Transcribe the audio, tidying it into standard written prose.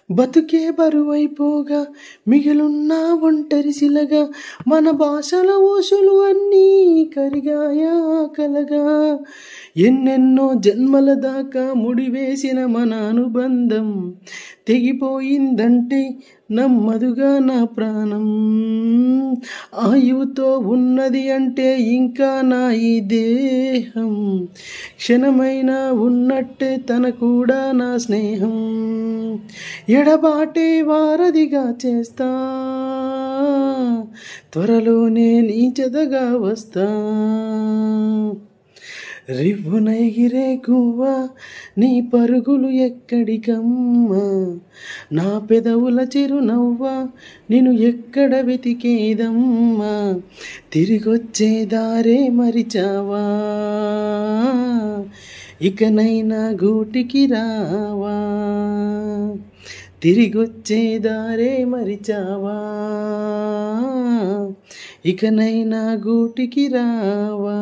బతుకే బరువైపోగా మిగిలున్న ఒంటరి శిలగా మన భాషల ఊసులు అన్నీ కరిగాయా కలగా ఎన్నెన్నో జన్మల దాకా ముడివేసిన మన అనుబంధం తెగిపోయిందంటే నమ్మదుగా నా ప్రాణం ఆయువుతో ఉన్నది అంటే ఇంకా నా ఈ దేహం క్షణమైనా ఉన్నట్టే తన కూడా నా స్నేహం ఎడబాటే వారధిగా చేస్తా త్వరలోనే నీ చెదగా వస్తా రివ్వునెగిరే గువ్వా నీ పరుగులు ఎక్కడికమ్మా నా పెదవుల చిరునవ్వా నిన్ను ఎక్కడ వెతికేదమ్మా తిరిగొచ్చే దారే మరిచావా ఇకనైనా గూటికి రావా తిరిగొచ్చే దారే మరిచావా ఇకనైనా గూటికి రావా